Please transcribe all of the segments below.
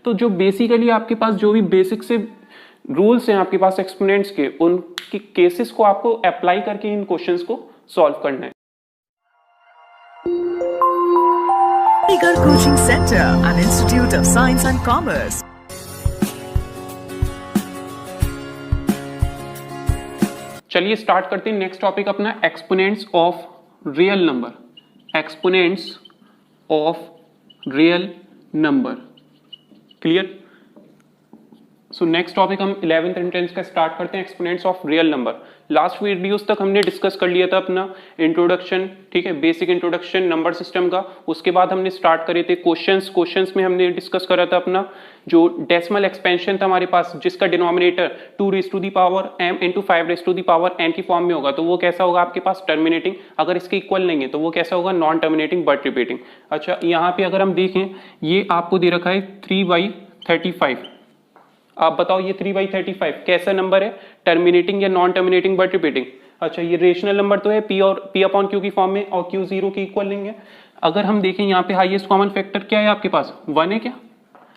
तो जो बेसिकली आपके पास जो भी बेसिक से रूल्स हैं आपके पास एक्सपोनेंट्स के, उनके केसेस को आपको अप्लाई करके इन क्वेश्चंस को सॉल्व करना है। Eagle Coaching Center, an institute of science and commerce. चलिए स्टार्ट करते हैं नेक्स्ट टॉपिक अपना, exponents of real number. Exponents of real number, clear. So next topic हम 11th एंड 10th का स्टार्ट करते हैं, exponents of real number. Last videos तक हमने डिस्कस कर लिया था अपना इंट्रोडक्शन, ठीक है, बेसिक इंट्रोडक्शन नंबर सिस्टम का। उसके बाद हमने स्टार्ट करे थे क्वेश्चंस में हमने डिस्कस करा था अपना जो डेसिमल एक्सपेंशन था हमारे पास, जिसका डिनोमिनेटर 2m into 5n की फॉर्म में होगा, तो वो कैसा होगा आपके पास टर्मिनेटिंग। अगर इसके इक्वल नहीं है तो वो कैसा होगा नॉन टर्मिनेटिंग बट रिपीटिंग। अच्छा, यहाँ पे अगर हम देखें ये आपको दे रखा है 3/35। आप बताओ ये 3/35 कैसा नंबर है, टर्मिनेटिंग या नॉन टर्मिनेटिंग बट रिपीटिंग। अच्छा, ये रेशनल नंबर तो है, p अपॉन q की फॉर्म में, और q 0 की इक्वल नहीं है। अगर हम देखें यहाँ पे हाईएस्ट कॉमन फैक्टर क्या है आपके पास, 1 है क्या,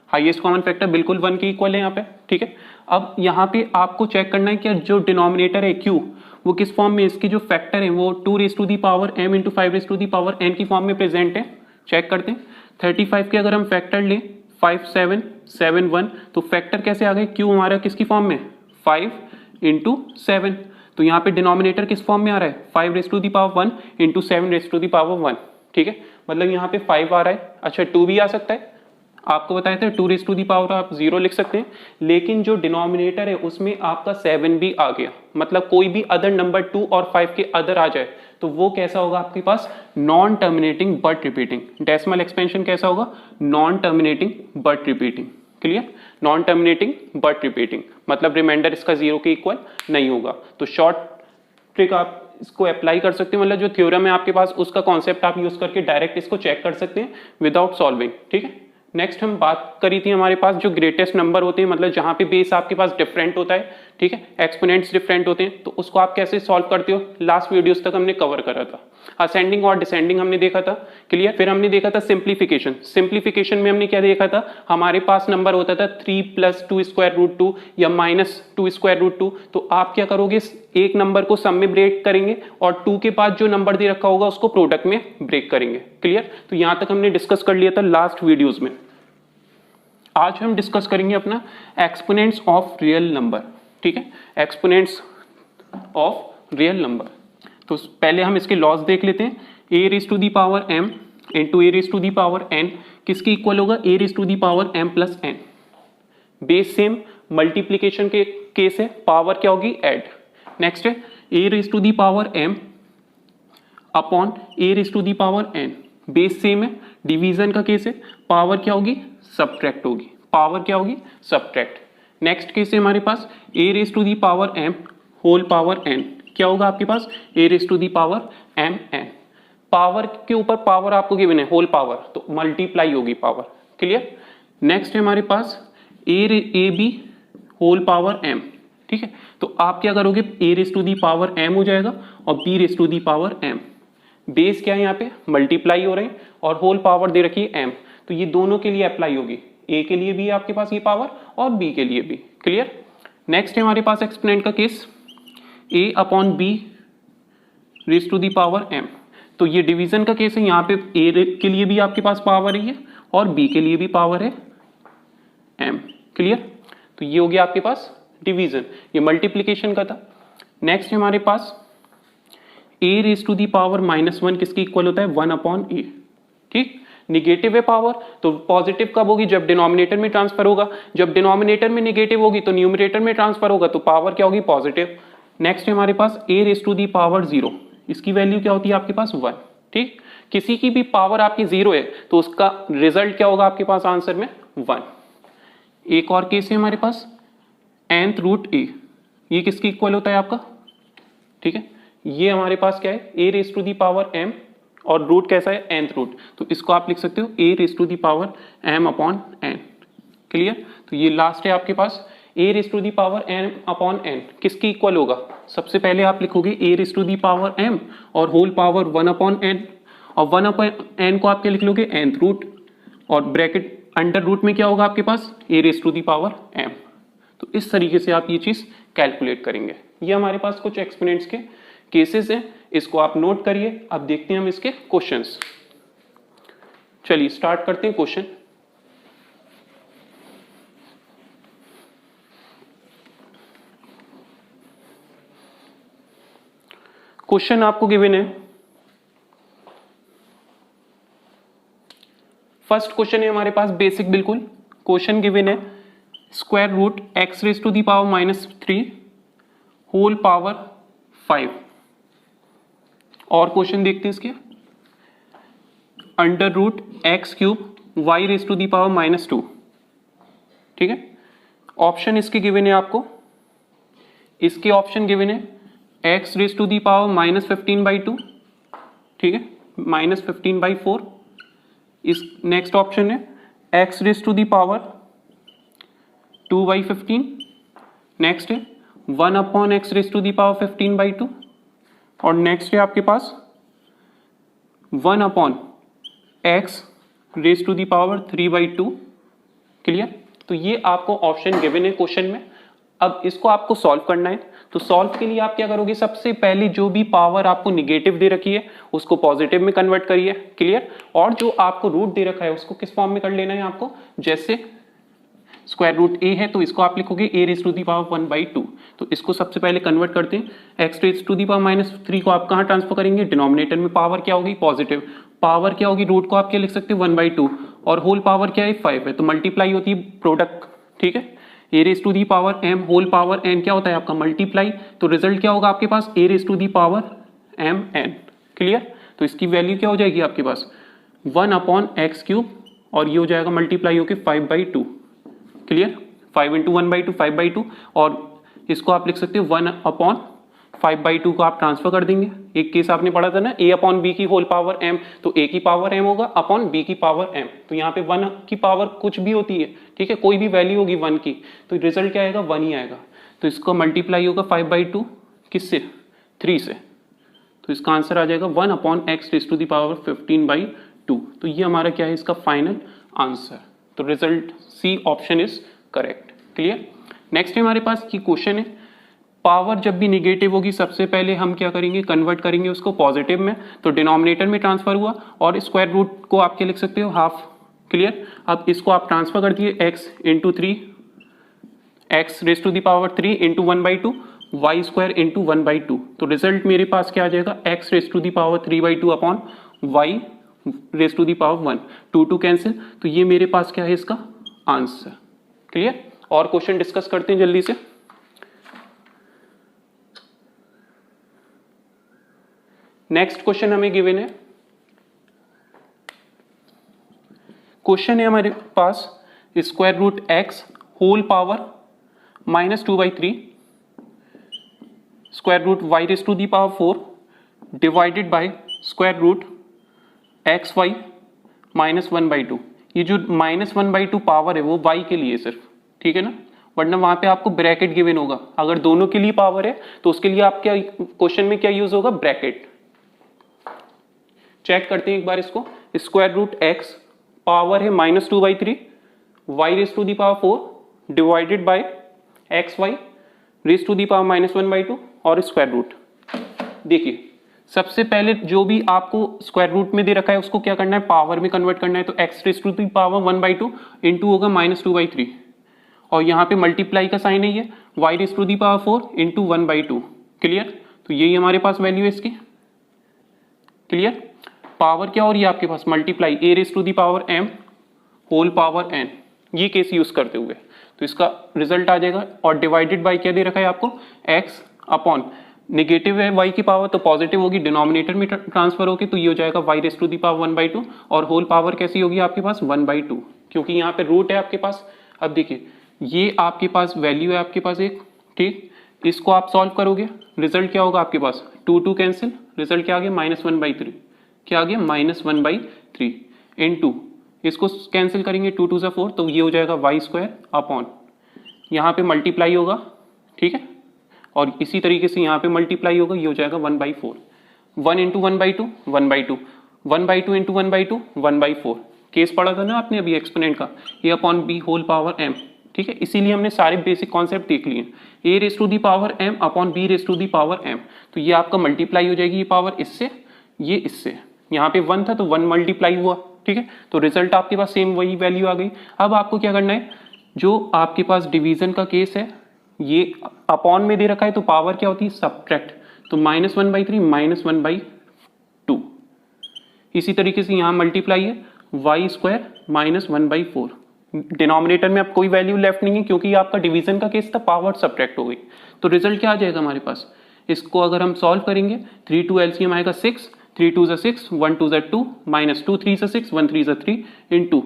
हाईएस्ट कॉमन फैक्टर बिल्कुल 1 की इक्वल है यहाँ पे, ठीक है। अब यहाँ पे आपको चेक करना है कि जो डिनोमिनेटर है q वो किस फॉर्म में, इसकी जो फैक्टर है वो 2m into 5n की फॉर्म में प्रेजेंट है। चेक करते हैं 35 के अगर हम फैक्टर लें 5771, तो फैक्टर कैसे आ गए, q हमारा किसकी फॉर्म में 5 into 7, तो यहाँ पे डिनोमिनेटर किस फॉर्म में आ रहा है 5⁻1 into 7⁻1, ठीक है, मतलब यहाँ पे 5 आ रहा है। अच्छा 2 भी आ सकता है, आपको बताया था 2 आप 0 लिख सकते हैं, लेकिन जो डिनोमिनेटर है उसमें आपका 7 भी आ गया, मतलब कोई भी अदर नंबर 2 और 5 के अदर आ जाए तो वो कैसा होगा आपके पास non terminating but repeating. Decimal expansion कैसा होगा non terminating but repeating, clear, non terminating but repeating, मतलब रिमाइंडर इसका 0 के इक्वल नहीं होगा। तो शॉर्ट ट्रिक आप इसको अप्लाई कर सकते हैं, मतलब जो थ्योरम है आपके पास उसका कॉन्सेप्ट आप यूज करके डायरेक्ट इसको चेक कर सकते हैं विदाउट सॉल्विंग, ठीक है। नेक्स्ट हम बात करी थी हमारे पास जो ग्रेटेस्ट नंबर होते हैं, मतलब जहां पे बेस आपके पास डिफरेंट होता है, ठीक है, एक्सपोनेंट्स डिफरेंट होते हैं, तो उसको आप कैसे सॉल्व करते हो, लास्ट वीडियोस तक हमने कवर करा था। असेंडिंग और डिसेंडिंग हमने देखा था, क्लियर। फिर हमने देखा था सिंप्लीफिकेशन। सिंप्लीफिकेशन में हमने क्या देखा था, हमारे पास नंबर होता था 3 + 2√2 या -2√2, तो आप क्या करोगे एक नंबर को सम में ब्रेक करेंगे और 2 के बाद जो नंबर दे रखा होगा उसको प्रोडक्ट में ब्रेक करेंगे, क्लियर। तो यहां तक हमने डिस्कस कर लिया था लास्ट वीडियोज में। आज हम डिस्कस करेंगे अपना एक्सपोनेंट्स ऑफ रियल नंबर, ठीक है, एक्सपोनेंट्स ऑफ रियल नंबर। तो पहले हम इसके लॉज देख लेते हैं। a⁻m into a⁻n किसकी इक्वल होगा a⁻m+n। बेस सेम, मल्टीप्लीकेशन के केस है, पावर क्या होगी ऐड। नेक्स्ट है a⁻m upon a⁻n, base same है, डिवीजन का केस है, पावर क्या होगी सब्ट्रैक्ट होगी, पावर क्या होगी सब्ट्रैक्ट। नेक्स्ट केस है हमारे पास a⁻m होल पावर n, क्या होगा आपके पास a⁻mn, पावर के ऊपर पावर आपको गिवन है होल पावर, तो मल्टीप्लाई होगी पावर, क्लियर। नेक्स्ट है हमारे पास ab होल पावर m, ठीक है, तो आप क्या करोगे a⁻m हो जाएगा और b⁻m, बेस क्या है यहाँ पे मल्टीप्लाई हो रहे हैं और होल पावर दे रखी है m, तो ये दोनों के लिए अप्लाई होगी, a के लिए भी आपके पास ये पावर और b के लिए भी, क्लियर। नेक्स्ट है हमारे पास एक्सपोनेंट का केस a/b⁻m, तो ये डिवीजन का केस है, यहाँ पे a के लिए भी आपके पास पावर है और b के लिए भी पावर है m, क्लियर। तो ये हो गया आपके पास डिवीजन, ये मल्टीप्लीकेशन का था। नेक्स्ट है हमारे पास a⁻−1 किसकी इक्वल होता है 1/a, ठीक, निगेटिव है पावर, तो पॉजिटिव कब होगी जब डिनोमिनेटर में ट्रांसफर होगा, जब डिनोमिनेटर में निगेटिव होगी तो न्यूमरेटर में ट्रांसफर होगा, तो पावर क्या होगी पॉजिटिव। नेक्स्ट है हमारे पास a⁻0, इसकी वैल्यू क्या होती है आपके पास 1, ठीक, किसी की भी पावर आपकी 0 है तो उसका रिजल्ट क्या होगा आपके पास आंसर में 1। एक और केस है हमारे पास nth√a, ये किसकी इक्वल होता है आपका, ठीक है, ये हमारे पास क्या है a⁻m और रूट कैसा है nth रूट, तो इसको आप लिख सकते हो a⁻m/n, क्लियर। तो ये लास्ट है आपके पास a⁻m/n किसकी इक्वल होगा, सबसे पहले आप लिखोगे a⁻m और होल पावर 1/n, और 1/n को आपके लिख लोगे nth रूट और ब्रैकेट अंडर रूट में क्या होगा आपके पास a raise to the power m। तो इस तरीके से आप ये चीज कैलकुलेट करेंगे। ये हमारे पास कुछ एक्सपोनेंट्स के केसेस हैं, इसको आप नोट करिए। अब देखते हैं हम इसके क्वेश्चंस। चलिए स्टार्ट करते हैं क्वेश्चन। क्वेश्चन आपको गिवन है, फर्स्ट क्वेश्चन है हमारे पास बेसिक बिल्कुल। क्वेश्चन गिवन है square root x raise to the power -3 whole power 5। और क्वेश्चन देखते हैं इसके, under root x cube y raise to the power -2। ठीक है, ऑप्शन इसके गिवन है आपको, इसके ऑप्शन गिवन है x raise to the power -15/2, ठीक है, -15/4। इस नेक्स्ट ऑप्शन है x raise to the power 2/15। Next है 1/x raise to the power 15/2। और नेक्स्ट है आपके पास 1/x raise to the power 3/2। Clear? तो ये आपको ऑप्शन गिवन है क्वेश्चन में। अब इसको आपको सॉल्व करना है। तो सॉल्व के लिए आप क्या करोगे, सबसे पहले जो भी पावर आपको निगेटिव दे रखी है उसको पॉजिटिव में कन्वर्ट करिए। क्लियर? और जो आपको रूट दे रखा है उसको किस फॉर्म में कर लेना है आपको, जैसे स्क्वायर रूट a है तो इसको आप लिखोगे a raise to the power 1/2। तो इसको सबसे पहले कन्वर्ट करते हैं। x raise to the power -3 को आप कहाँ ट्रांसफर करेंगे, डिनोमिनेटर में पावर क्या होगी पॉजिटिव, पावर क्या होगी रूट को आप क्या लिख सकते हैं 1/2, और होल पावर क्या है 5 है, तो मल्टीप्लाई होती है प्रोडक्ट। ठीक है, a raise to the power m whole power n क्या होता है आपका मल्टीप्लाई, तो रिजल्ट क्या होगा आपके पास a raise to the power m n। Clear? तो इसकी वैल्यू क्या हो जाएगी आपके पास 1/x³ और ये हो जाएगा मल्टीप्लाई होके 5/2। क्लियर? 5 × 1/2 5/2, और इसको आप लिख सकते हो 1/5/2 को आप ट्रांसफर कर देंगे। एक केस आपने पढ़ा था ना a/b की होल पावर m, तो a की पावर m होगा अपॉन b की पावर m। तो यहाँ पे 1 की पावर कुछ भी होती है, ठीक है, कोई भी वैल्यू होगी 1 की, तो रिजल्ट क्या आएगा 1 ही आएगा। तो इसको मल्टीप्लाई होगा 5/2 किससे 3 से, तो इसका आंसर आ जाएगा 1/x raise to the power 15/2। तो ये हमारा क्या है इसका फाइनल आंसर। तो result C option is correct. Clear? Next हमारे पास की क्वेश्चन है, पावर जब भी निगेटिव होगी सबसे पहले हम क्या करेंगे, कन्वर्ट करेंगे उसको पॉजिटिव में। तो डिनोमिनेटर में ट्रांसफर हुआ और स्क्वायर रूट को आप क्या लिख सकते हो हाफ। क्लियर? अब इसको आप ट्रांसफर कर दिए x × 3 x raise to the power 3 × 1/2 y² × 1/2। तो रिजल्ट मेरे पास क्या आ जाएगा x raise to the power 3/2 upon y raise to the power 1, 2 cancel. तो ये मेरे पास क्या है इसका आंसर। क्लियर? और क्वेश्चन डिस्कस करते हैं जल्दी से। नेक्स्ट क्वेश्चन हमें गिवन है, क्वेश्चन है हमारे पास square root x whole power -2/3 square root y raise to the power 4 divided by square root xy -1/2। ये जो -1/2 पावर है वो y के लिए सिर्फ, ठीक है ना, वरना वहां पे आपको ब्रैकेट गिवन होगा। अगर दोनों के लिए पावर है तो उसके लिए आप क्या क्वेश्चन में क्या यूज होगा, ब्रैकेट। चेक करते हैं एक बार इसको, स्क्वायर रूट x पावर है -2/3 y raise to the power 4 divided by xy raise to the power -1/2 और स्क्वायर रूट। देखिए सबसे पहले जो भी आपको स्क्वायर रूट में दे रखा है उसको क्या करना है, पावर में कन्वर्ट करना है। तो x raise to the power 1/2 into होगा -2/3, और यहाँ पे मल्टीप्लाई का साइन है ये y raise to the power 4 into 1/2। Clear? तो यही हमारे पास वैल्यू है इसकी। क्लियर? पावर क्या हो रही है आपके पास multiply a raise to the power m whole power n, ये केस यूज करते हुए तो इसका रिजल्ट आ जाएगा। और डिवाइडेड बाय क्या दे रखा है आपको x अपॉन नेगेटिव है y की पावर तो पॉजिटिव होगी, डिनोमिनेटर में ट्रांसफर होगी तो ये हो जाएगा y raise to the power 1/2, और होल पावर कैसी होगी आपके पास 1/2, क्योंकि यहाँ पे रूट है आपके पास। अब देखिए ये आपके पास वैल्यू है आपके पास एक, ठीक, इसको आप सॉल्व करोगे रिजल्ट क्या होगा आपके पास 2 कैंसिल, रिजल्ट क्या आ गया -1/3, क्या आ गया -1/3 इनटू इसको कैंसिल करेंगे 2 2 4, तो ये हो जाएगा y² अपॉन यहाँ पे मल्टीप्लाई होगा, ठीक है, और इसी तरीके से यहाँ पे मल्टीप्लाई होगा, ये हो जाएगा 1/4, 1 × 1/2 1/2 1/2 × 1/2 1/4। केस पढ़ा था ना आपने अभी एक्सपोनेंट का, a upon b whole power m, ठीक है, इसीलिए हमने सारे बेसिक कॉन्सेप्ट देख लिए, a raise to the power m upon b raise to the power m, तो ये आपका मल्टीप्लाई हो जाएगी ये पावर इससे, ये इससे, यहाँ पे 1 था तो 1 मल्टीप्लाई हुआ, ठीक है, तो रिजल्ट आपके पास सेम वही वैल्यू आ गई। अब आपको क्या करना है, जो आपके पास डिवीजन का केस है, ये अपॉन में दे रखा है तो पावर क्या होती है सब्ट्रैक्ट, तो -1/3 -1/2, इसी तरीके से यहाँ मल्टीप्लाई है y² -1/4, डिनोमिनेटर में अब कोई वैल्यू लेफ्ट नहीं है क्योंकि ये आपका डिवीजन का केस था, पावर सब्ट्रैक्ट हो गई, तो रिजल्ट क्या आ जाएगा हमारे पास, इसको अगर हम सॉल्व करेंगे 3 2 LCM आएगा 6, 3 2 6, 1 2 2, -2 3 6, 1 3 3 इंटू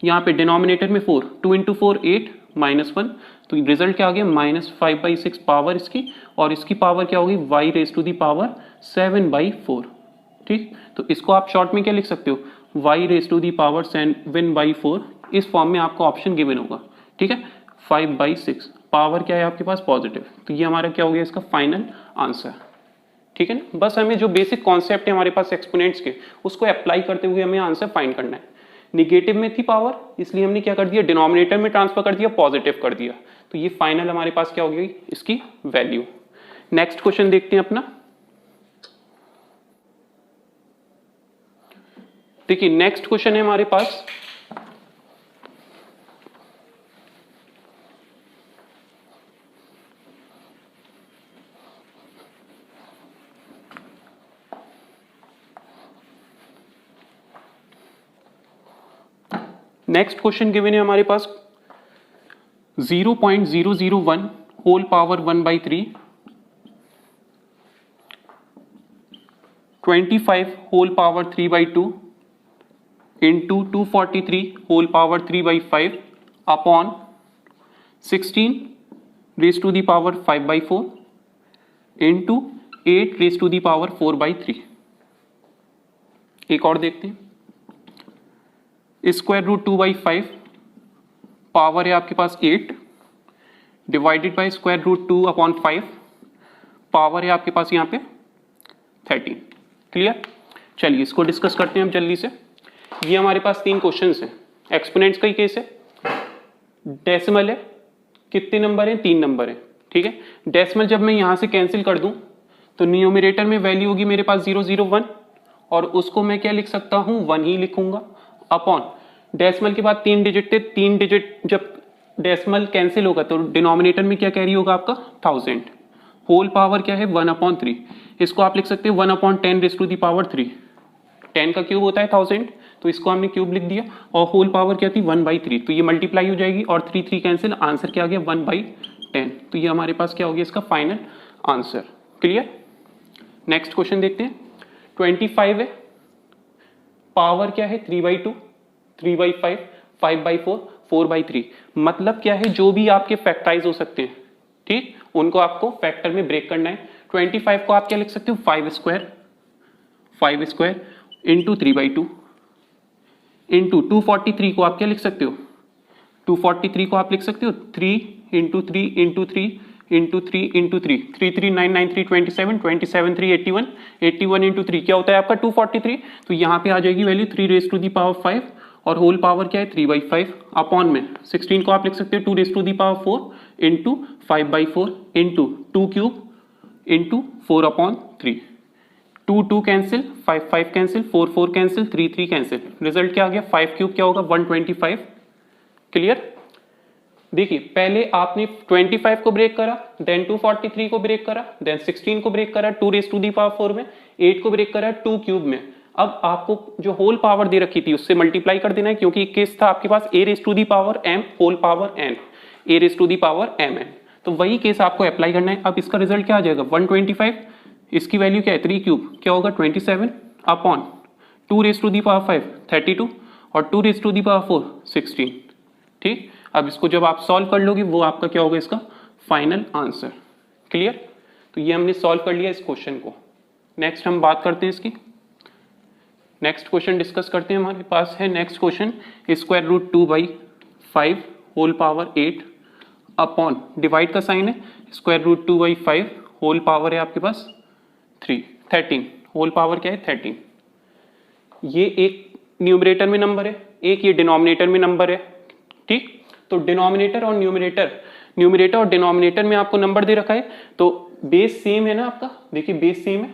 यहाँ पे डिनोमिनेटर में 4, 2 इंटू 4 8 -1, तो रिजल्ट क्या आ गया -5/6 पावर इसकी, और इसकी पावर क्या होगी y raise to the power 7/4, ठीक, तो इसको आप शॉर्ट में क्या लिख सकते हो, y raise to the power 7/4, इस फॉर्म में आपको ऑप्शन गिवन होगा, ठीक है, 5/6, पावर क्या है आपके पास पॉजिटिव, तो ये हमारा क्या हो गया इसका फाइनल आंसर, ठीक है ना। बस हमें जो बेसिक कॉन्सेप्ट है हमारे पास एक्सपोनेंट्स के, उसको अप्लाई करते हुए हमें आंसर फाइंड करना है। निगेटिव में थी पावर, इसलिए हमने क्या कर दिया, डिनोमिनेटर में ट्रांसफर कर दिया, पॉजिटिव कर दिया, तो ये फाइनल हमारे पास क्या हो गई इसकी वैल्यू। नेक्स्ट क्वेश्चन देखते हैं अपना, देखिए नेक्स्ट क्वेश्चन है हमारे पास, नेक्स्ट क्वेश्चन गिवन है हमारे पास 0.001 whole power 1/3, 25 whole power 3/2 into 243 whole power 3/5 upon 16 raise to the power 5/4 into 8 raise to the power 4/3। एक और देखते हैं, स्क्वायर रूट 2/5 पावर है आपके पास 8 divided by square root 2/5 power है आपके पास यहाँ पे 13। क्लियर, चलिए इसको डिस्कस करते हैं हम जल्दी से। ये हमारे पास 3 क्वेश्चंस हैं, एक्सपोनेंट्स का ही केस है, डेसिमल है, कितने नंबर हैं 3 नंबर हैं, ठीक है। डेसिमल जब मैं यहाँ से कैंसिल कर दूं तो न्यूमरेटर में वैल्यू होगी मेरे पास 001 और उसको मैं क्या लिख सकता हूँ 1 ही लिखूंगा, अपॉन डेसिमल के बाद 3 डिजिट थे, 3 डिजिट जब डेसिमल कैंसिल होगा तो डिनोमिनेटर में क्या कैरी होगा आपका 1000, होल पावर क्या है 1/3, इसको आप लिख सकते हो 1/10 रेज़ टू दी पावर 3, 10 का क्यूब होता है 1000, तो इसको हमने क्यूब लिख दिया, और होल पावर क्या थी 1/3, तो ये मल्टीप्लाई हो जाएगी और 3 3 कैंसिल, आंसर क्या आ गया 1/10, तो ये हमारे पास क्या हो गया इसका final answer. Clear, next question देखते हैं। 25 है, पावर क्या है 3/2, 3/5, 5/4, 4/3, मतलब क्या है जो भी आपके फैक्टराइज हो सकते हैं, ठीक, उनको आपको फैक्टर में ब्रेक करना है। 25 को आप क्या लिख सकते हो 5 स्क्वायर इंटू 3/2 इंटू 243 को आप क्या लिख सकते हो 243 को आप लिख सकते हो 3 into 3 into 3 into 3 into 3, 3 3 9 9 3 27, 27 3 81, 81 into 3 क्या होता है आपका 243, तो यहाँ पे आ जाएगी value 3 raise to the power 5 और होल पावर क्या है 3/5 अपॉन में 16 को आप लिख सकते हो 2 raise to the power 4 into 5/4 into 2 cube into 4/3, 2 2 cancel, 5 5 cancel, 4 4 cancel, 3 3 cancel, result क्या आ गया 5 क्यूब क्या होगा 125। क्लियर, देखिए पहले आपने 25 को ब्रेक करा, देन 243 को ब्रेक करा, देन 16 को ब्रेक करा 2 रेज़ टू दी पावर 4 में, 8 को ब्रेक करा 2 क्यूब में। अब आपको जो होल पावर दे रखी थी उससे मल्टीप्लाई कर देना है, क्योंकि केस था आपके पास a raise to the power m whole power n, a raise to the power mn, तो वही केस आपको अप्लाई करना है। अब इसका रिजल्ट क्या आ जाएगा 125, इसकी वैल्यू क्या है 3 क्यूब क्या होगा 27 upon 2 raise to the power 5 32 और 2 रेज़ टू दी पावर 4 16, ठीक। अब इसको जब आप सॉल्व कर लोगे वो आपका क्या होगा इसका फाइनल आंसर। क्लियर, तो ये हमने सॉल्व कर लिया इस क्वेश्चन को। नेक्स्ट हम बात करते हैं इसकी, नेक्स्ट क्वेश्चन डिस्कस करते हैं। हमारे पास है next question square root 2/5 whole power 8 upon divide का साइन है स्क्वायर रूट 2/5 होल पावर है आपके पास 13, होल पावर क्या है 13। ये एक न्यूमरेटर में नंबर है एक ये डिनोमिनेटर में नंबर है, ठीक। तो डिनोमिनेटर और न्यूमरेटर और डिनोमिनेटर में आपको नंबर दे रखा है, तो बेस सेम है ना आपका, देखिए बेस सेम है,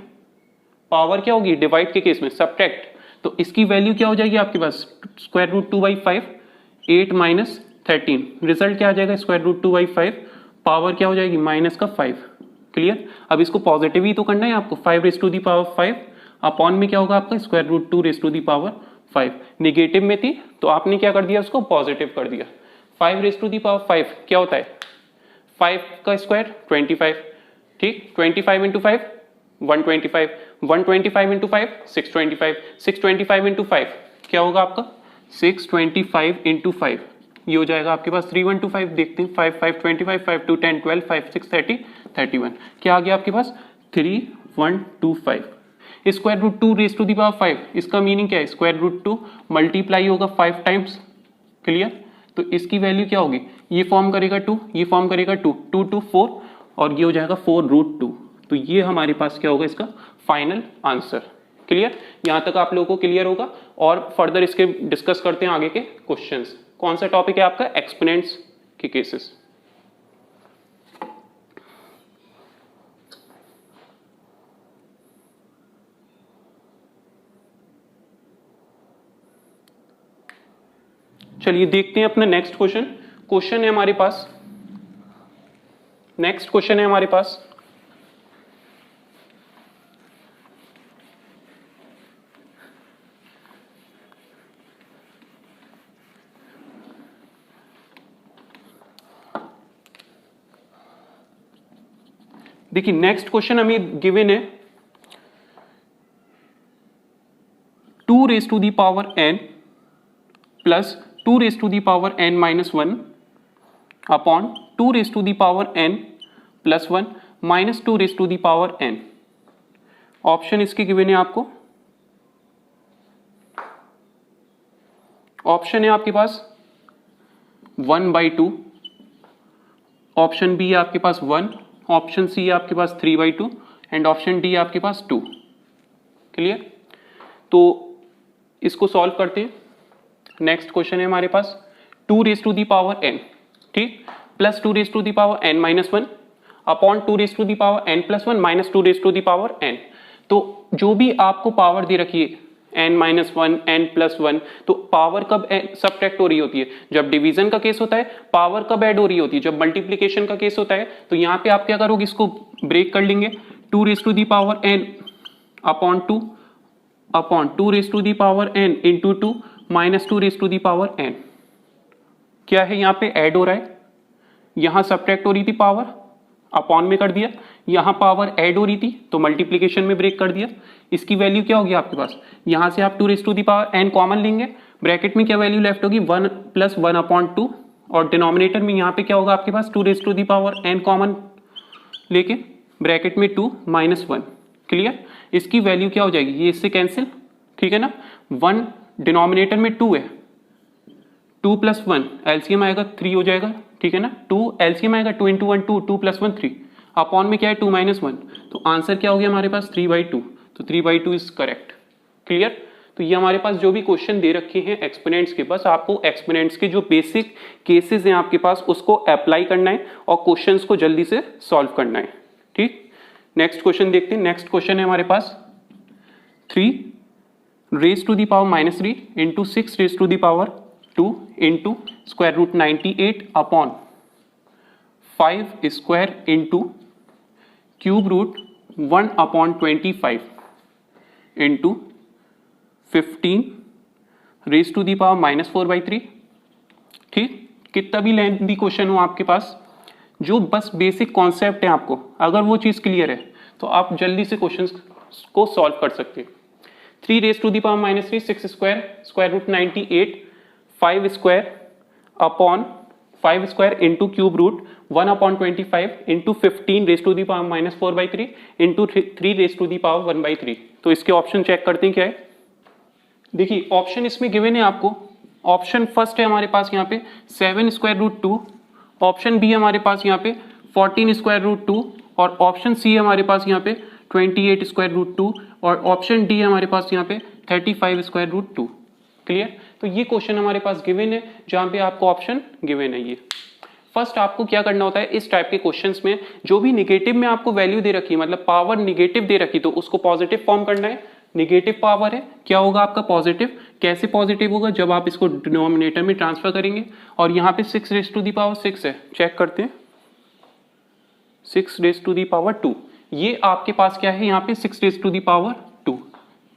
पावर क्या होगी डिवाइड के केस में सब्ट्रैक्ट, तो इसकी वैल्यू क्या हो जाएगी आपके पास स्क्वायर रूट 2/5, 8 माइनस 13, रिजल्ट क्या आ जाएगा स्क्वायर रूट 2/5, पावर क्या हो जाएगी माइनस का 5। क्लियर। अब इसको पॉजिटिव ही तो करना है आपको, 5 raise to the power 5 upon में क्या होगा आपका square root 2 raise to the power 5। Negative में थी तो आपने क्या कर दिया उसको पॉजिटिव कर दिया। 5 रेज़ टू दी पावर 5 क्या होता है 5 का स्क्वायर 25, ठीक। 25 इंटू 5 125, 125 इंटू 5 625, 625 इंटू 5 क्या होगा आपका 625 इंटू 5, ये हो जाएगा आपके पास 3125। देखते हैं 5 5 25, 5 2 10 12, 5 6 30 31, क्या आ गया आपके पास 3125। Square root 2 raise to the power 5, इसका मीनिंग क्या है स्क्वायर रूट 2 मल्टीप्लाई होगा 5 टाइम्स। क्लियर। तो इसकी वैल्यू क्या होगी, ये फॉर्म करेगा 2, ये फॉर्म करेगा 2, 2 2 4 और ये हो जाएगा 4 रूट 2। तो ये हमारे पास क्या होगा इसका फाइनल आंसर। क्लियर। यहां तक आप लोगों को क्लियर होगा और फर्दर इसके डिस्कस करते हैं आगे के क्वेश्चंस। कौन सा टॉपिक है आपका एक्सपोनेंट्स के केसेस। चलिए देखते हैं अपना नेक्स्ट क्वेश्चन है हमारे पास, नेक्स्ट क्वेश्चन है हमारे पास देखिए नेक्स्ट क्वेश्चन हमें गिवन है 2 raise to the power n plus 2 raise to the power n minus 1 upon 2 raise to the power n plus 1 minus 2 raise to the power n। Option इसके given है आपको, option है आपके पास 1/2, option B है आपके पास 1, option C है आपके पास 3/2 and option D है आपके पास 2। क्लियर। तो इसको सॉल्व करते हैं। नेक्स्ट क्वेश्चन है हमारे पास 2 raise to the power n, ठीक, plus 2 raise to the power n minus 1 upon 2 raise to the power n plus 1 minus 2 raise to the power n। तो जो भी आपको पावर दे रखी है n माइनस 1 n प्लस 1, तो पावर कब subtract हो रही होती है जब डिवीजन का केस होता है, पावर कब ऐड हो रही होती है जब मल्टीप्लीकेशन का केस होता है। तो यहाँ पे आप क्या करोगे इसको ब्रेक कर लेंगे, 2 raise to the power n upon 2 raise to the power n into 2 minus 2 raise to the power n। क्या है यहाँ पे ऐड हो रहा है, यहाँ सबट्रैक्ट हो रही थी पावर, अपॉन में कर दिया, यहाँ पावर ऐड हो रही थी तो मल्टीप्लीकेशन में ब्रेक कर दिया। इसकी वैल्यू क्या होगी आपके पास, यहाँ से आप 2 raise to the power n common लेंगे, ब्रैकेट में क्या वैल्यू लेफ्ट होगी 1 प्लस 1 अपॉन 2 और डिनोमिनेटर में यहाँ पे क्या होगा आपके पास 2 raise to the power n common लेके ब्रैकेट में 2 माइनस 1। क्लियर। इसकी वैल्यू क्या हो जाएगी, ये इससे कैंसिल, ठीक है ना, 1 डिनोमिनेटर में 2 है, 2 प्लस 1 एलसीएम आएगा 3 हो जाएगा, ठीक है ना, 2 एलसीएम आएगा 2 इंटू 1 2, 2 प्लस 1 3 अपॉन में क्या है 2 माइनस 1, तो आंसर क्या हो गया हमारे पास 3/2। तो 3/2 इज करेक्ट। क्लियर। तो ये हमारे पास जो भी क्वेश्चन दे रखे हैं एक्सपोनेंट्स के, बस आपको एक्सपोनेंट्स के जो बेसिक केसेस हैं आपके पास उसको अप्लाई करना है और क्वेश्चंस को जल्दी से सॉल्व करना है, ठीक। नेक्स्ट क्वेश्चन देखते हैं। नेक्स्ट क्वेश्चन है हमारे पास 3 raise to the power minus 3 into 6 raise to the power 2 into square root 98 upon 5 square into cube root 1 upon 25 into 15 raise to the power minus 4/3। ठीक, कितना भी लेंथी क्वेश्चन हो आपके पास, जो बस बेसिक कॉन्सेप्ट है आपको अगर वो चीज़ क्लियर है तो आप जल्दी से क्वेश्चन को सॉल्व कर सकते हैं। 3 raise to the power minus 3, 6 square, square root 98, 5 square upon 5 square into cube root 1 upon 25 into 15 raise to the power minus 4/3 into 3 raise to the power 1/3। तो इसके ऑप्शन चेक करते हैं क्या है। देखिए ऑप्शन इसमें गिवन है आपको, ऑप्शन फर्स्ट है हमारे पास यहाँ पे 7 स्क्वायर रूट 2, ऑप्शन बी हमारे पास यहाँ पे 14 स्क्वायर रूट 2 और ऑप्शन सी है हमारे पास यहाँ पे 28 स्क्वायर रूट 2 और ऑप्शन डी है हमारे पास यहाँ पे 35 स्क्वायर रूट 2। क्लियर। तो ये क्वेश्चन हमारे पास गिवन है, जहां पे आपको ऑप्शन गिवन है। ये फर्स्ट आपको क्या करना होता है, इस टाइप के क्वेश्चंस में जो भी निगेटिव में आपको वैल्यू दे रखी है, मतलब पावर निगेटिव दे रखी, तो उसको पॉजिटिव फॉर्म करना है। निगेटिव पावर है, क्या होगा आपका पॉजिटिव। कैसे पॉजिटिव होगा, जब आप इसको डिनोमिनेटर में ट्रांसफर करेंगे। और यहाँ पे 6 रेज़ टू दी पावर 6 है, चेक करते हैं, 6 रेज़ टू दी पावर 2, ये आपके पास क्या है यहाँ पे 6 रेज़ टू दी पावर 2,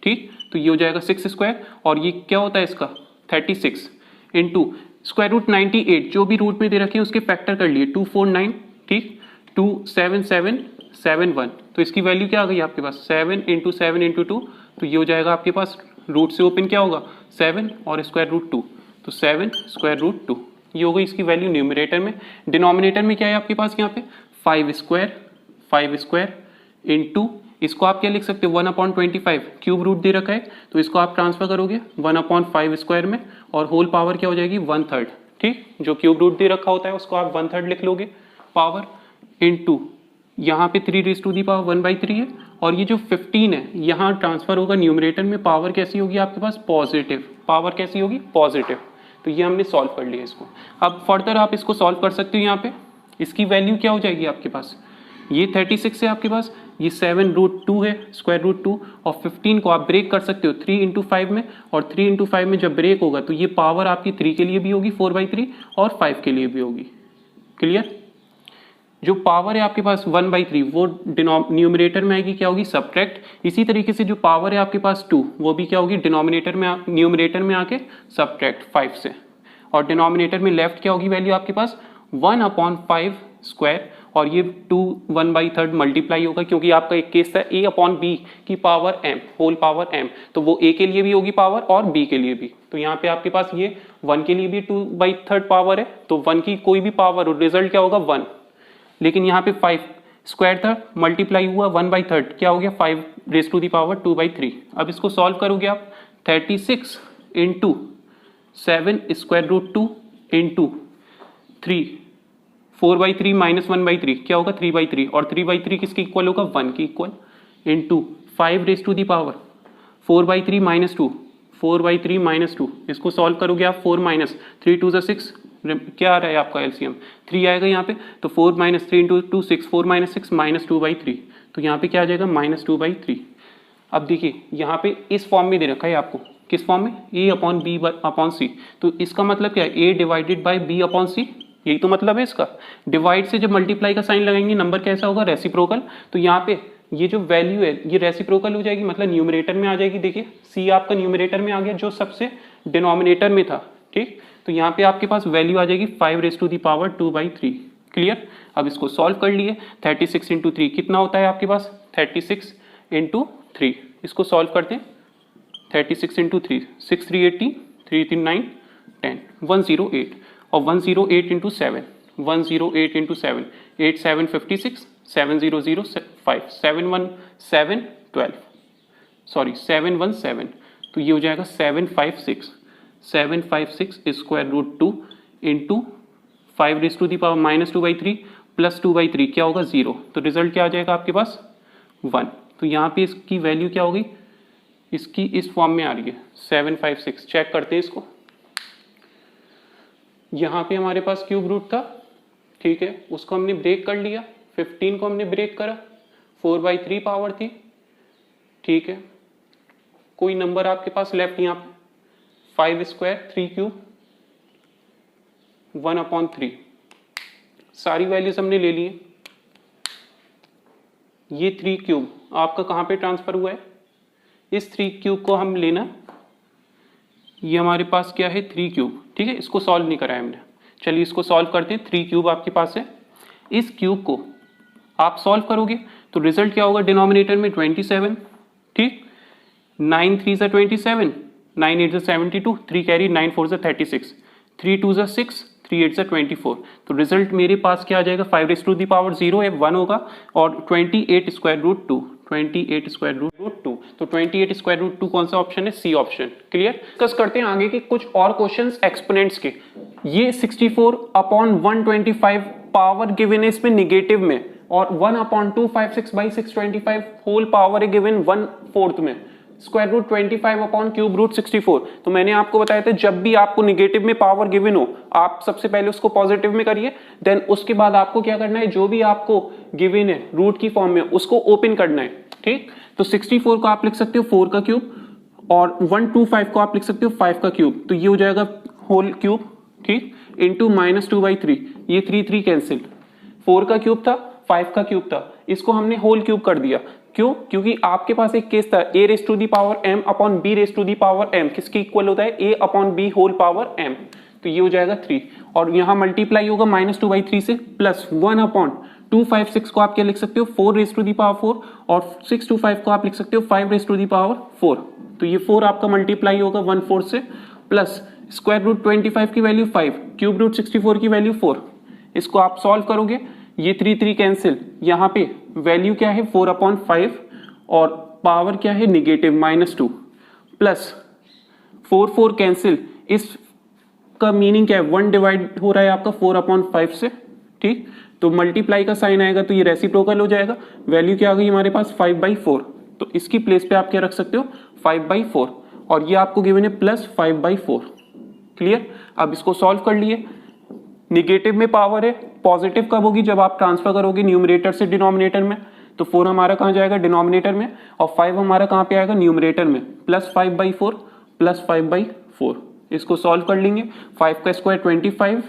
ठीक। तो ये हो जाएगा 6 स्क्वायर, और ये क्या होता है इसका 36 इंटू स्क्वायर रूट 98, जो भी रूट में दे रखे हैं उसके फैक्टर कर लिए, 249, ठीक, 27771, तो इसकी वैल्यू क्या आ गई आपके पास 7 इंटू 7 इंटू 2, तो ये हो जाएगा आपके पास रूट से ओपन क्या होगा 7 और स्क्वायर रूट 2, तो 7 स्क्वायर रूट 2, ये हो गई इसकी वैल्यू न्यूमरेटर में। डिनोमिनेटर में क्या है आपके पास यहाँ पे 5 स्क्वायर इंटू, इसको आप क्या लिख सकते हो 1/25, क्यूब रूट दे रखा है, तो इसको आप ट्रांसफर करोगे 1/5 स्क्वायर में, और होल पावर क्या हो जाएगी 1/3, ठीक। जो क्यूब रूट दे रखा होता है उसको आप 1/3 लिख लोगे पावर, इंटू यहाँ पे 3 रेज़ टू दी पावर 1/3 है, और ये जो 15 है यहाँ ट्रांसफर होगा न्यूमरेटर में, पावर कैसी होगी आपके पास पॉजिटिव, पावर कैसी होगी पॉजिटिव। तो ये हमने सॉल्व कर लिया इसको। अब फर्दर आप इसको सॉल्व कर सकते हो, यहाँ पे इसकी वैल्यू क्या हो जाएगी आपके पास, ये 36 है आपके पास, ये 7 रूट 2 है स्क्वायर रूट 2, और 15 को आप ब्रेक कर सकते हो 3 इंटू 5 में, और 3 इंटू 5 में जब ब्रेक होगा तो ये पावर आपकी 3 के लिए भी होगी 4/3, और 5 के लिए भी होगी। क्लियर। जो पावर है आपके पास 1/3 वो न्यूमरेटर में आएगी, क्या होगी सब्ट्रैक्ट। इसी तरीके से जो पावर है आपके पास 2 वो भी क्या होगी डिनोमिनेटर में, न्यूमरेटर में आके सब्ट्रैक्ट 5 से, और डिनोमिनेटर में लेफ्ट क्या होगी वैल्यू आपके पास 1/5 स्क्वायर, और ये 2 1/3 मल्टीप्लाई होगा, क्योंकि आपका एक केस था a/b की power m whole power m, तो वो a के लिए भी होगी पावर और b के लिए भी। तो यहाँ पे आपके पास ये 1 के लिए भी 2/3 पावर है, तो 1 की कोई भी पावर हो रिजल्ट क्या होगा 1, लेकिन यहाँ पे 5 स्क्वायर था मल्टीप्लाई हुआ 1/3, क्या हो गया 5 रेज़ टू दी पावर 2/3। अब इसको सॉल्व करोगे आप 36 into 7 square root 2 into 3, 4/3 minus 1/3 क्या होगा 3/3, और 3/3 किसके इक्वल होगा 1 के equal, into 5 raise to the power 4/3 minus 2, 4/3 minus 2, इसको सॉल्व करोगे आप 4 माइनस 3 2 6, क्या आ रहा है आपका एलसीएम 3 आएगा यहाँ पे, तो 4 माइनस 3 इंटू 2 6, 4 माइनस 6 माइनस 2/3, तो यहाँ पे क्या आ जाएगा -2/3। अब देखिए यहाँ पे इस फॉर्म में दे रखा है आपको, किस फॉर्म में a/b/c, तो इसका मतलब क्या है a डिवाइडेड बाई b/c, यही तो मतलब है इसका। डिवाइड से जब मल्टीप्लाई का साइन लगाएंगे नंबर कैसा होगा रेसिप्रोकल, तो यहाँ पे ये जो वैल्यू है ये रेसिप्रोकल हो जाएगी, मतलब न्यूमरेटर में आ जाएगी। देखिए c आपका न्यूमरेटर में आ गया जो सबसे डिनोमिनेटर में था, ठीक। तो यहाँ पे आपके पास वैल्यू आ जाएगी 5 raise to the power 2/3। Clear. अब इसको सॉल्व कर लिए, 36 इंटू 3 कितना होता है आपके पास 36 इंटू 3, इसको सॉल्व करते हैं 36 इंटू 3 6 3 18 3 3 9 10 108, और 108 इंटू 7 108 इंटू 7 8 7 56 7 0 0 5 7 1 7 12 सॉरी 7 1 7, तो ये हो जाएगा 756 square root 2 into 5 raise to the power -2/3 plus 2/3 क्या होगा 0, तो रिजल्ट क्या आ जाएगा आपके पास 1। तो यहाँ पे इसकी वैल्यू क्या होगी, इसकी इस फॉर्म में आ रही है 756। चेक करते हैं इसको, यहाँ पे हमारे पास क्यूब रूट था, ठीक है, उसको हमने ब्रेक कर लिया, 15 को हमने ब्रेक करा, 4/3 पावर थी, ठीक है। कोई नंबर आपके पास लेफ्ट यहाँ पे 5 स्क्वायर 3 क्यूब 1/3, सारी वैल्यूज हमने ले लिए। ये 3 क्यूब आपका कहाँ पे ट्रांसफर हुआ है, इस 3 क्यूब को हम लेना, ये हमारे पास क्या है 3 क्यूब, ठीक है। इसको सॉल्व नहीं करा है हमने, चलिए इसको सॉल्व करते हैं। 3 क्यूब आपके पास है, इस क्यूब को आप सॉल्व करोगे तो रिजल्ट क्या होगा डिनोमिनेटर में 27, ठीक। 9 3 ज़ा 27, 9 8 ज़ा 72, 3 कैरी 9 4 ज़ा 36, 3 2 ज़ा 6, 3 8 ज़ा 24, तो रिजल्ट मेरे पास क्या आ जाएगा 5 रेज़ टू दी पावर 0 है 1 होगा, और 28 स्क्वायर रूट 2, 28 स्क्वायर रूट 2, तो 28 स्क्वायर रूट 2 कौन सा ऑप्शन है, सी ऑप्शन। क्लियर। डिस्कस करते हैं आगे के कुछ और क्वेश्चंस एक्सपोनेंट्स के। ये 64/125 पावर गिवन है इसमें निगेटिव में, और 1/256/625 होल पावर है गिवन 1/4 में, square root 25 upon cube root 64। तो मैंने आपको बताया था जब भी आपको निगेटिव में पावर गिवन हो आप सबसे पहले उसको पॉजिटिव में करिए, देन उसके बाद आपको क्या करना है, जो भी आपको गिवन है रूट की फॉर्म में उसको ओपन करना है। ठीक, तो 64 को आप लिख सकते हो 4 का क्यूब और 125 को आप लिख सकते हो 5 का क्यूब, तो ये हो जाएगा होल क्यूब। ठीक, इंटू -2/3, ये 3 कैंसिल, 4 का क्यूब था 5 का क्यूब था, इसको हमने होल क्यूब कर दिया। क्यों? क्योंकि आपके पास एक केस था a raise to the power m upon b raise to the power m, किसके इक्वल होता है a upon b whole power m, तो ये हो जाएगा 3 और यहां मल्टीप्लाई होगा -2/3 से प्लस 1 अपॉन 256 को आप क्या लिख सकते हो 4 रेज टू दी पावर 4 और 625 को आप लिख सकते हो 5 रेज टू दी पावर 4, तो ये 4 आपका मल्टीप्लाई होगा 1/4 से प्लस स्क्वायर रूट 25 की वैल्यू 5, क्यूब रूट 64 की वैल्यू 4, इसको आप सॉल्व करोगे ये 3 कैंसिल, यहाँ पे वैल्यू क्या है 4/5 और पावर क्या है नेगेटिव -2 प्लस 4 कैंसिल, इसका मीनिंग क्या है 1 डिवाइड हो रहा है आपका 4/5 से। ठीक, तो मल्टीप्लाई का साइन आएगा तो ये रेसिप्रोकल हो जाएगा, वैल्यू क्या आ गई हमारे पास 5/4, तो इसकी प्लेस पे आप क्या रख सकते हो 5/4 और ये आपको गिवन है प्लस 5/4। क्लियर? अब इसको सॉल्व कर लिए, निगेटिव में पावर है, पॉजिटिव कब होगी जब आप ट्रांसफर करोगे न्यूमरेटर से डिनोमिनेटर में, तो 4 हमारा कहां जाएगा डिनोमिनेटर में और 5 हमारा कहां पे आएगा न्यूमरेटर में, प्लस 5/4 प्लस 5/4, इसको सॉल्व कर लेंगे। 5 का स्क्वायर 25,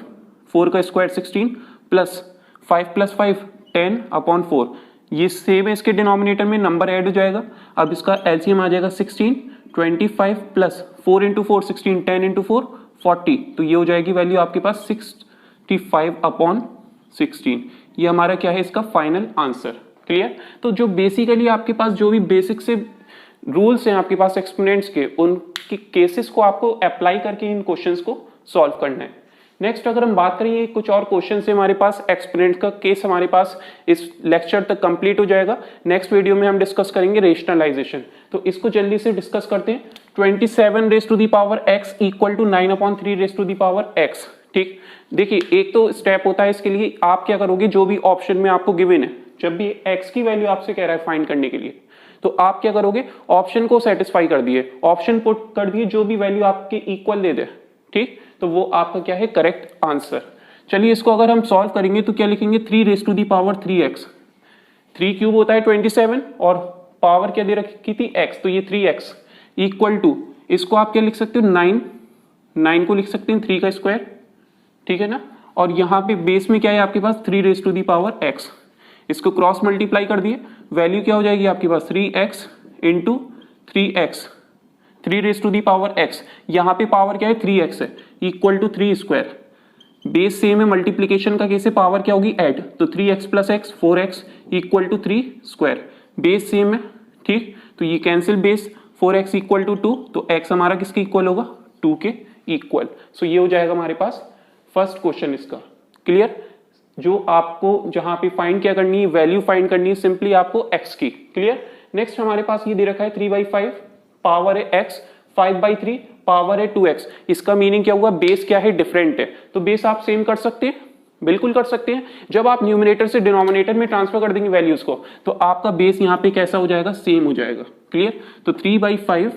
4 का स्क्वायर 16 प्लस 5 प्लस 5 10/4, ये सेम है इसके डिनोमिनेटर में, नंबर ऐड हो जाएगा। अब इसका एलसीएम आ जाएगा 16, 25 प्लस 4 इंटू 4 16, 10 इंटू 4 40, तो ये हो जाएगी वैल्यू आपके पास 65/16। ये हमारा क्या है इसका फाइनल आंसर। क्लियर? तो जो बेसिकली आपके पास जो भी बेसिक से रूल्स हैं आपके पास एक्सपोनेंट्स के, उनके केसेस को आपको अप्लाई करके इन क्वेश्चंस को सॉल्व करना है। नेक्स्ट अगर हम बात करें, कुछ और क्वेश्चन है हमारे पास, एक्सपोनेंट का केस हमारे पास इस लेक्चर तक कंप्लीट हो जाएगा। नेक्स्ट वीडियो में हम डिस्कस करेंगे रेशनलाइजेशन, तो इसको जल्दी से डिस्कस करते हैं। 27 raise to the power x equal to 9/3 raise to the power x। ठीक, देखिए एक तो स्टेप होता है इसके लिए, आप क्या करोगे जो भी ऑप्शन में आपको गिवन है, जब भी x की वैल्यू आपसे कह रहा है फाइंड करने के लिए, तो आप क्या करोगे ऑप्शन को सेटिस्फाई कर दिए, ऑप्शन पुट कर दिए, जो भी वैल्यू आपके इक्वल दे दे, ठीक, तो वो आपका क्या है करेक्ट आंसर। चलिए इसको अगर हम सॉल्व करेंगे तो क्या लिखेंगे 3 raise to the power 3x, 3 cube होता है 27 और पावर क्या दे रखी थी x, तो ये 3x इक्वल टू, इसको आप क्या लिख सकते हो 9 को लिख सकते हैं 3 का स्क्वायर, ठीक है ना, और यहाँ पे बेस में क्या है आपके पास 3 raise to the power x, इसको क्रॉस मल्टीप्लाई कर दिए, वैल्यू क्या हो जाएगी आपके पास 3x into 3x, 3 raise to the power x, यहाँ पे पावर क्या है 3x है, equal to 3 square, base same है, मल्टीप्लीकेशन का केस है, पावर क्या होगी ऐड, तो 3x plus x 4x equal to 3 square, base same है, ठीक, तो ये cancel base, 4x equal to 2, तो x हमारा किसके इक्वल होगा 2 के इक्वल। सो ये हो जाएगा हमारे पास फर्स्ट क्वेश्चन इसका। क्लियर? जो आपको जहां पे फाइंड क्या करनी है, वैल्यू फाइंड करनी है सिंपली आपको x की। क्लियर? नेक्स्ट हमारे पास ये दे रखा है 3/5 पावर है x, 5/3 पावर है 2x, इसका मीनिंग क्या हुआ, बेस क्या है डिफरेंट है, तो बेस आप सेम कर सकते हैं, बिल्कुल कर सकते हैं। जब आप न्यूमरेटर से डिनोमिनेटर में ट्रांसफर कर देंगे वैल्यूज को, तो आपका बेस यहाँ पे कैसा हो जाएगा, सेम हो जाएगा। क्लियर? तो 3/5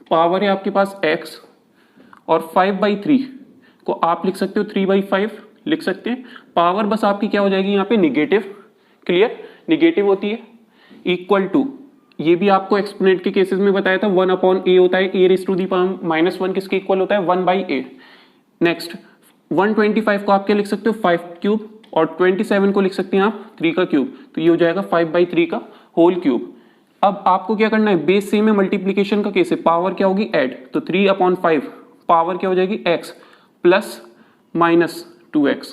पावर है आपके पास x और 5/3 को आप लिख सकते हो 3/5 लिख सकते हैं, पावर बस आपकी क्या हो जाएगी यहाँ पे निगेटिव। क्लियर? निगेटिव होती है, इक्वल टू, ये भी आपको एक्सपोनेंट के केसेस में बताया था 1/a होता है, a raise to the power -1 किसके इक्वल होता है 1/a। नेक्स्ट 125 को आप क्या लिख सकते हो 5 क्यूब और 27 को लिख सकते हैं आप 3 का क्यूब, तो ये हो जाएगा 5/3 का होल क्यूब। अब आपको क्या करना है, बेस सेम है, मल्टीप्लीकेशन का केस है, पावर क्या होगी ऐड, तो 3/5 पावर क्या हो जाएगी x प्लस -2x।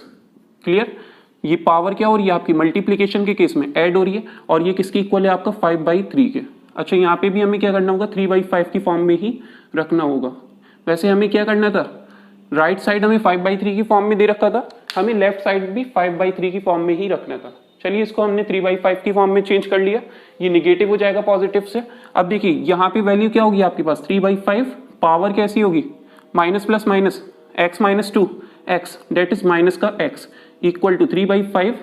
क्लियर? ये पावर क्या हो रही है आपकी मल्टीप्लीकेशन के केस में ऐड हो रही है, और ये किसकी इक्वल है आपका 5/3 के। अच्छा, यहाँ पे भी हमें क्या करना होगा 3/5 की फॉर्म में ही रखना होगा। वैसे हमें क्या करना था, राइट साइड हमें 5/3 की फॉर्म में दे रखा था, हमें लेफ्ट साइड भी 5/3 की फॉर्म में ही रखना था। चलिए इसको हमने 3/5 की फॉर्म में चेंज कर लिया, ये निगेटिव हो जाएगा पॉजिटिव से। अब देखिए यहाँ पे वैल्यू क्या होगी आपके पास 3/5, पावर कैसी होगी minus plus minus x -2 x, that is minus का x, इक्वल टू 3/5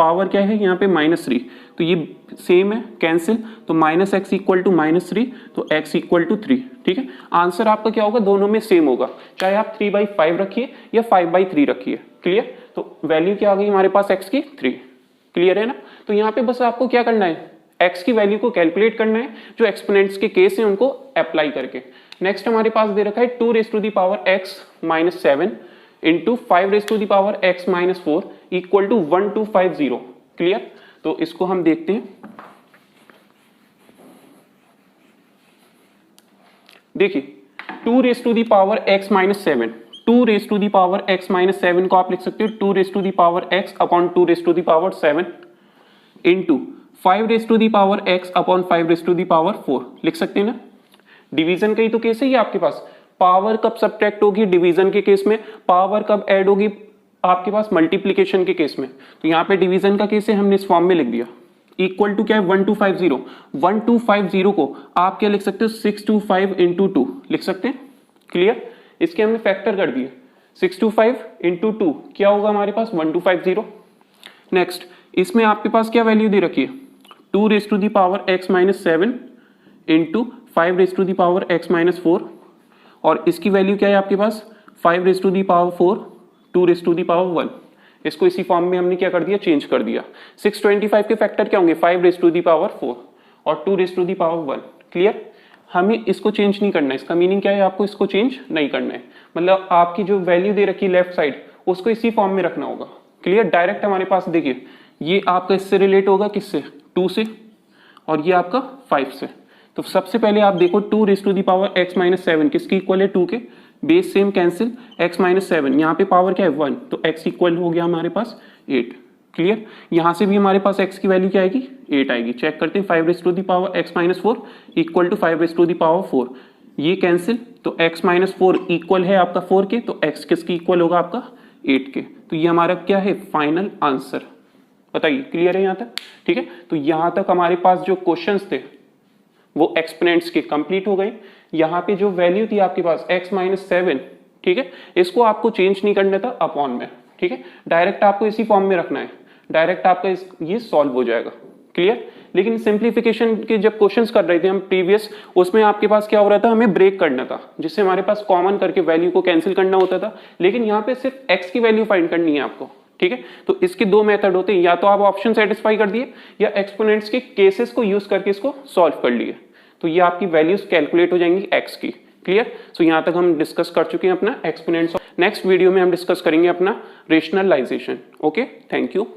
पावर क्या है यहाँ पे -3, तो ये सेम है, कैंसिल, तो -x इक्वल टू -3, तो x इक्वल टू 3। ठीक है, आंसर आपका क्या होगा, दोनों में सेम होगा, चाहे आप 3/5 रखिए या 5/3 रखिए। क्लियर, तो वैल्यू क्या आ गई हमारे पास x की 3। क्लियर है ना। तो यहाँ पे बस आपको क्या करना है, x की वैल्यू को कैलकुलेट करना है, जो एक्सपोनेंट्स के केस है उनको अप्लाई करके। नेक्स्ट हमारे पास दे रखा है 2x - 7 into 5x - 4 equal to 1250। Clear, तो इसको हम देखते हैं। देखिए 2x - 7, 2x - 7 को आप लिख सकते हो 2x upon 2x7 into 5x upon 5/4 लिख सकते हैं ना। डिवीजन का ही तो केस है ये आपके पास, पावर कब सब्ट्रैक्ट होगी डिवीजन के केस में, पावर कब ऐड होगी आपके पास मल्टीप्लिकेशन के केस में। तो यहाँ पे डिवीजन का केस है, हमने इस फॉर्म में लिख दिया। इक्वल टू क्या है 1250, 1250 को आप क्या लिख सकते हो 625 इंटू 2 लिख सकते हैं। क्लियर, इसके हमने फैक्टर कर दिए, 625 इंटू 2 क्या होगा हमारे पास 1250। नेक्स्ट इसमें आपके पास क्या वैल्यू दे रखी है 2x - 7 इंटू 5x - 4, और इसकी वैल्यू क्या है आपके पास 5/4 2/1। इसको इसी फॉर्म में हमने क्या कर दिया, चेंज कर दिया। 625 के फैक्टर क्या होंगे 5/4 और 2/1। क्लियर, हमें इसको चेंज नहीं करना है, इसका मीनिंग क्या है, आपको इसको चेंज नहीं करना है, मतलब आपकी जो वैल्यू दे रखी है लेफ्ट साइड उसको इसी फॉर्म में रखना होगा। क्लियर, डायरेक्ट हमारे पास देखिए ये आपका इससे रिलेट होगा, किससे 2 से, और ये आपका 5 से। तो सबसे पहले आप देखो 2x - 7 किसकी इक्वल है 2 के, बेस सेम कैंसिल, x - 7 यहाँ पे पावर क्या है 1, तो x इक्वल हो गया हमारे पास 8। क्लियर, यहां से भी हमारे पास x की वैल्यू क्या आएगी 8 आएगी। चेक करते हैं 5x - 4 इक्वल टू 5/4, ये कैंसिल, तो x - 4 इक्वल है आपका 4 के, तो x किसकी इक्वल होगा आपका 8 के। तो ये हमारा क्या है फाइनल आंसर। बताइए क्लियर है यहाँ तक। ठीक है, तो यहां तक हमारे पास जो क्वेश्चंस थे वो एक्सपोनेंट्स के कंप्लीट हो गए। यहाँ पे जो वैल्यू थी आपके पास x - 7, ठीक है, इसको आपको चेंज नहीं करना था अपॉन में। ठीक है, डायरेक्ट आपको इसी फॉर्म में रखना है, डायरेक्ट आपका ये सॉल्व हो जाएगा। क्लियर, लेकिन सिंप्लीफिकेशन के जब क्वेश्चंस कर रहे थे हम प्रीवियस, उसमें आपके पास क्या हो रहा था, हमें ब्रेक करना था, जिससे हमारे पास कॉमन करके वैल्यू को कैंसिल करना होता था। लेकिन यहाँ पे सिर्फ x की वैल्यू फाइंड करनी है आपको। ठीक है, तो इसके दो मेथड होते हैं, या तो आप ऑप्शन सेटिस्फाई कर दिए या एक्सपोनेंट्स के केसेस को यूज करके इसको सॉल्व कर लिए, तो ये आपकी वैल्यूज कैलकुलेट हो जाएंगी x की। क्लियर, सो यहां तक हम डिस्कस कर चुके हैं अपना एक्सपोनेंट्स। नेक्स्ट वीडियो में हम डिस्कस करेंगे अपना रेशनलाइजेशन। Okay, thank you.